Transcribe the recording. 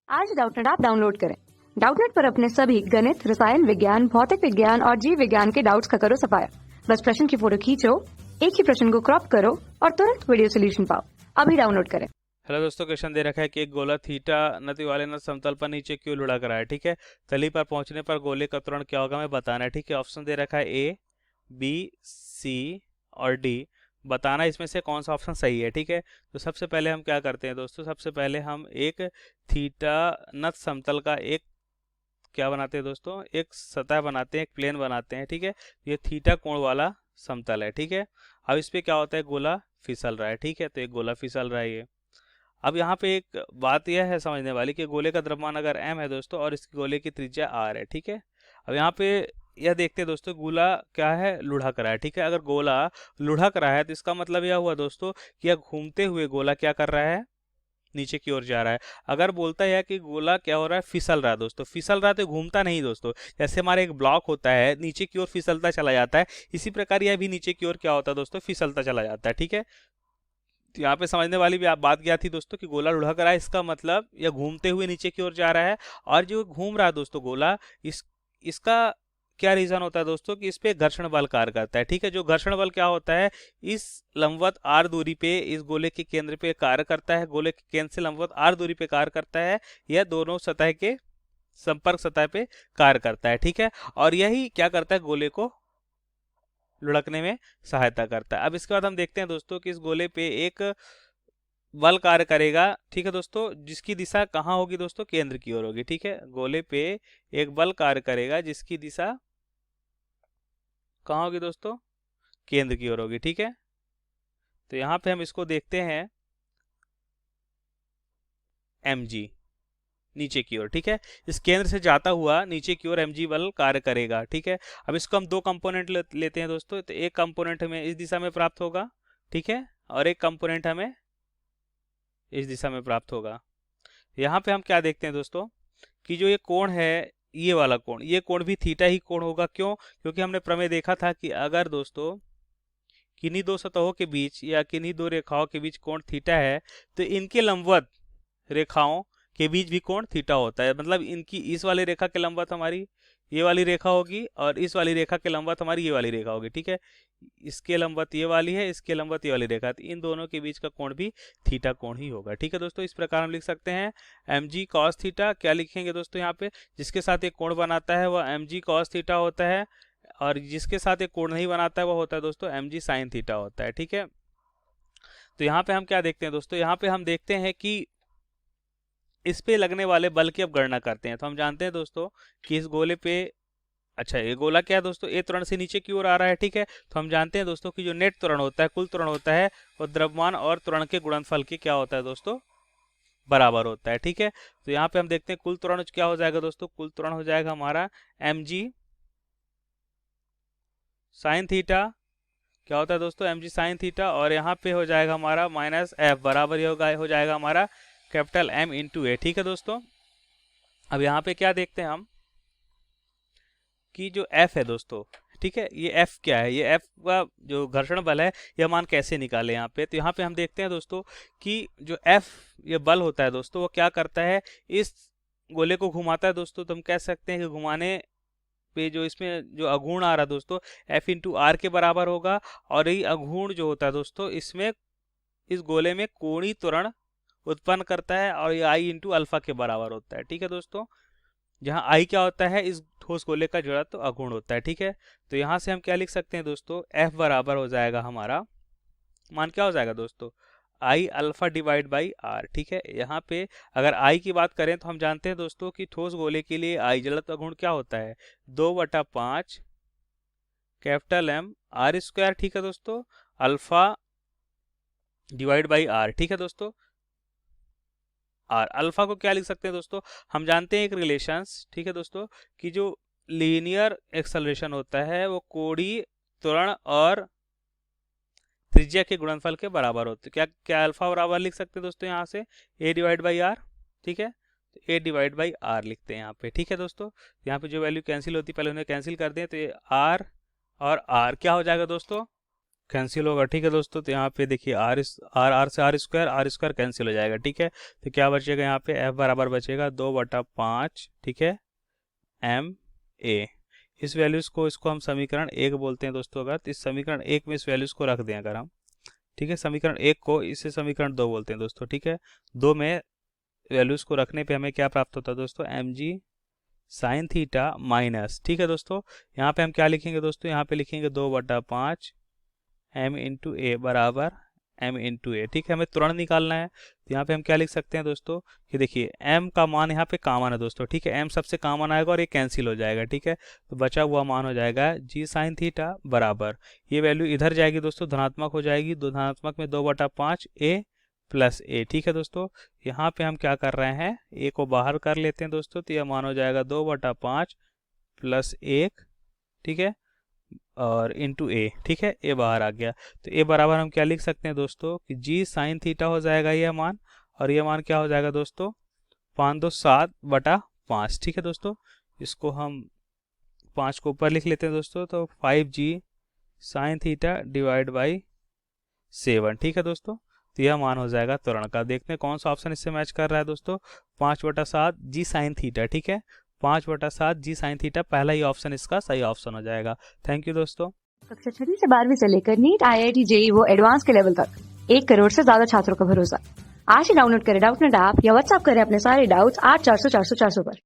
आज Doubtnut app download करें। Doubtnut पर अपने सभी गणित, रसायन विज्ञान, भौतिक विज्ञान और जीव विज्ञान के डाउट्स का करो सफाया। बस प्रश्न की फोटो खींचो, एक ही प्रश्न को क्रॉप करो और तुरंत वीडियो सोल्यूशन पाओ। अभी डाउनलोड करें। हेलो दोस्तों, क्वेश्चन दे रखा है कि एक गोला थीटा नति वाले न समतल पर नीचे क्यों लुढ़क रहा है। ठीक है, तली पर पहुंचने पर गोले का त्वरण क्या होगा हमें बताना है। ठीक है, ऑप्शन दे रखा है ए, बी, सी और डी। बताना इसमें से कौन सा ऑप्शन सही है। ठीक है, तो सबसे पहले हम क्या करते हैं दोस्तों, सबसे पहले हम एक थीटा नत समतल का एक क्या बनाते हैं दोस्तों, एक सतह बनाते हैं, एक प्लेन बनाते हैं। ठीक है, ये थीटा कोण वाला समतल है। ठीक है, अब इस पे क्या होता है, गोला फिसल रहा है। ठीक है, तो एक गोला फिसल रहा है ये। अब यहाँ पे एक बात यह है समझने वाली कि गोले का द्रव्यमान अगर m है दोस्तों और इसकी गोले की त्रिज्या r है। ठीक है, अब यहाँ पे यह देखते हैं दोस्तों, गोला क्या है, लुढ़क रहा है। ठीक है, अगर गोला लुढ़क रहा है तो इसका मतलब यह हुआ दोस्तों कि यह घूमते हुए गोला क्या कर रहा है, नीचे की ओर जा रहा है। अगर बोलता है कि गोला क्या हो रहा है, फिसल रहा है दोस्तों, फिसल रहा है तो घूमता नहीं दोस्तों। जैसे हमारा एक ब्लॉक होता है, नीचे की ओर फिसलता चला जाता है, इसी प्रकार यह भी नीचे की ओर क्या होता है दोस्तों, फिसलता चला जाता है। ठीक है, तो यहाँ पे समझने वाली भी आप बात क्या थी दोस्तों कि गोला लुढ़क रहा है, इसका मतलब यह घूमते हुए नीचे की ओर जा रहा है। और जो घूम रहा है दोस्तों गोला, इसका क्या रीजन होता है दोस्तों कि इस पे घर्षण बल कार्य करता है। ठीक है, जो घर्षण बल क्या होता है, इस लंबवत r दूरी पे इस गोले के केंद्र पे कार्य करता है, गोले के केंद्र से लंबवत r दूरी पे कार्य करता है। यह दोनों सतह के संपर्क सतह पे कार्य करता है। ठीक है, और यही क्या करता है, गोले को लुढ़कने में सहायता करता है। अब इसके बाद हम देखते हैं दोस्तों कि इस गोले पे एक बल कार्य करेगा। ठीक है दोस्तों, जिसकी दिशा कहाँ होगी दोस्तों, केंद्र की ओर होगी। ठीक है, गोले पे एक बल कार्य करेगा जिसकी दिशा कहाँ होगी दोस्तों, केंद्र की ओर होगी। ठीक है, तो यहाँ पे हम इसको देखते हैं mg, नीचे की ओर। ठीक है, इस केंद्र से जाता हुआ नीचे की ओर mg बल कार्य करेगा। ठीक है, अब इसको हम दो कंपोनेंट लेते हैं दोस्तों, तो एक कंपोनेंट हमें इस दिशा में प्राप्त होगा। ठीक है, और एक कंपोनेंट हमें इस दिशा में प्राप्त होगा। यहाँ पे हम क्या देखते हैं दोस्तों कि जो ये कोण है, ये वाला कोण, ये कोण भी थीटा ही कोण होगा। क्यों? क्योंकि हमने प्रमेय देखा था कि अगर दोस्तों किन्हीं दो सतहों के बीच या किन्हीं दो रेखाओं के बीच कोण थीटा है तो इनके लंबवत रेखाओं के बीच भी कोण थीटा होता है। मतलब इनकी इस वाली रेखा के लंबवत हमारी ये वाली रेखा होगी और इस वाली रेखा के लंबवत हमारी ये वाली रेखा होगी। ठीक है, इसके लंबवत ये वाली है, इसके लंबवत ये वाली रेखा, तो इन दोनों के बीच का कोण भी थीटा कोण ही होगा। ठीक है दोस्तों, इस प्रकार हम लिख सकते हैं mg cos थीटा। क्या लिखेंगे दोस्तों, यहाँ पे जिसके साथ एक कोण बनाता है वह mg cos थीटा होता है, और जिसके साथ एक कोण नहीं बनाता है वह होता है दोस्तों mg sin थीटा होता है। ठीक है, तो यहाँ पे हम क्या देखते हैं दोस्तों, यहाँ पे हम देखते हैं कि इस पे लगने वाले बल की अब गणना करते हैं। तो हम जानते हैं दोस्तों कि इस गोले पे, अच्छा ये गोला क्या है दोस्तों, ए त्वरण से नीचे की ओर आ रहा है। ठीक है, तो हम जानते हैं दोस्तों कि जो नेट त्वरण होता है, कुल त्वरण होता है, वो द्रव्यमान और त्वरण के गुणनफल के क्या होता है दोस्तों, बराबर होता है। ठीक है, तो यहाँ पे हम देखते हैं कुल त्वरण क्या हो जाएगा दोस्तों, कुल त्वरण हो जाएगा हमारा mg साइन थीटा। क्या होता है दोस्तों, mg साइन थीटा, और यहाँ पे हो जाएगा हमारा माइनस एफ बराबर हो जाएगा हमारा कैपिटल M इंटू ए। ठीक है दोस्तों, अब यहाँ पे क्या देखते हैं हम कि जो F है दोस्तों, ठीक है, ये F क्या है, ये F का जो घर्षण बल है यह मान कैसे निकाले यहाँ पे। तो यहाँ पे हम देखते हैं दोस्तों कि जो F ये बल होता है दोस्तों, वो क्या करता है, इस गोले को घुमाता है दोस्तों। तो हम कह सकते हैं कि घुमाने पे जो इसमें जो अघूर्ण आ रहा है दोस्तों, F इंटू आर के बराबर होगा, और यही अघूर्ण जो होता है दोस्तों, इसमें इस गोले में कोणीय त्वरण उत्पन्न करता है, और ये आई इंटू अल्फा के बराबर होता है। ठीक है दोस्तों, जहां आई क्या होता है, इस ठोस गोले का जड़त्व अघूर्ण होता है। ठीक है, तो यहां से हम क्या लिख सकते हैं दोस्तों, F बराबर हो जाएगा हमारा, मान क्या हो जाएगा दोस्तों, I alpha divide by R. ठीक है, यहाँ पे अगर आई की बात करें तो हम जानते हैं दोस्तों कि ठोस गोले के लिए आई जड़त्व अघूर्ण क्या होता है, 2/5 कैपिटल M आर स्क्वायर। ठीक है दोस्तों, अल्फा डिवाइड बाई आर। ठीक है दोस्तों, और अल्फा को क्या लिख सकते हैं दोस्तों, हम जानते हैं एक रिलेशंस, ठीक है दोस्तों, कि जो लीनियर एक्सेलरेशन होता है वो कोणीय त्वरण और त्रिज्या के गुणनफल के बराबर होते हैं। क्या क्या अल्फा बराबर लिख सकते हैं दोस्तों यहाँ से, a डिवाइड बाई आर। ठीक है, तो a डिवाइड बाई आर लिखते हैं यहाँ पे। ठीक है दोस्तों, यहाँ पे जो वैल्यू कैंसिल होती है पहले उन्हें कैंसिल कर दें, तो ये r और r क्या हो जाएगा दोस्तों, कैंसिल होगा, ठीक है दोस्तों। तो यहाँ पे देखिए आर से आर स्क्वायर कैंसिल हो जाएगा, ठीक है। तो क्या बचेगा यहाँ पे, एफ बराबर बचेगा 2/5, ठीक है, एम ए। इस वैल्यूज को, इसको हम समीकरण 1 बोलते हैं दोस्तों। अगर तो इस समीकरण 1 में इस वैल्यूज को रख दें अगर हम, ठीक है, समीकरण 1 को, इसे समीकरण 2 बोलते हैं दोस्तों, ठीक है। 2 में वैल्यूज को रखने पे हमें क्या प्राप्त होता है दोस्तों, M G sine theta minus, ठीक है दोस्तों। यहाँ पे हम क्या लिखेंगे दोस्तों, यहाँ पे लिखेंगे 2/5 एम इंटू ए बराबर एम इंटू ए, ठीक है। हमें त्वरण निकालना है, तो यहाँ पे हम क्या लिख सकते हैं दोस्तों कि देखिए m का मान यहाँ पे कॉमन है दोस्तों, ठीक है। m सबसे कॉमन आएगा और ये कैंसिल हो जाएगा, ठीक है। तो बचा हुआ मान हो जाएगा g साइन थीटा बराबर, ये वैल्यू इधर जाएगी दोस्तों, धनात्मक हो जाएगी, धनात्मक में 2/5 a प्लस ए, ठीक है दोस्तों। यहाँ पे हम क्या कर रहे हैं, a को बाहर कर लेते हैं दोस्तों, तो यह मान हो जाएगा 2/5 प्लस 1, ठीक है, और इंटू ए, ठीक है, ए बाहर आ गया। तो ए बराबर हम क्या लिख सकते हैं दोस्तों कि जी साइन थीटा हो जाएगा यह मान, और यह मान क्या हो जाएगा दोस्तों 5/7/5, ठीक है दोस्तों। इसको हम 5 को ऊपर लिख लेते हैं दोस्तों, तो 5g sine theta divide by 7, ठीक है दोस्तों। तो यह मान हो जाएगा त्वरण का। देखते हैं कौन सा ऑप्शन इससे मैच कर रहा है दोस्तों, 5/7 जी साइन थीटा, ठीक है, 5/7 जी साइन थीटा, पहला ही ऑप्शन इसका सही ऑप्शन हो जाएगा। थैंक यू दोस्तों। कक्षा 6 से 12वीं से लेकर नीट, IIT, JEE वो एडवांस के लेवल तक 1 करोड़ से ज्यादा छात्रों का भरोसा। आज ही डाउनलोड करें डाउटनेट ऐप या व्हाट्सएप करें अपने सारे डाउट्स 8400 400 400 पर।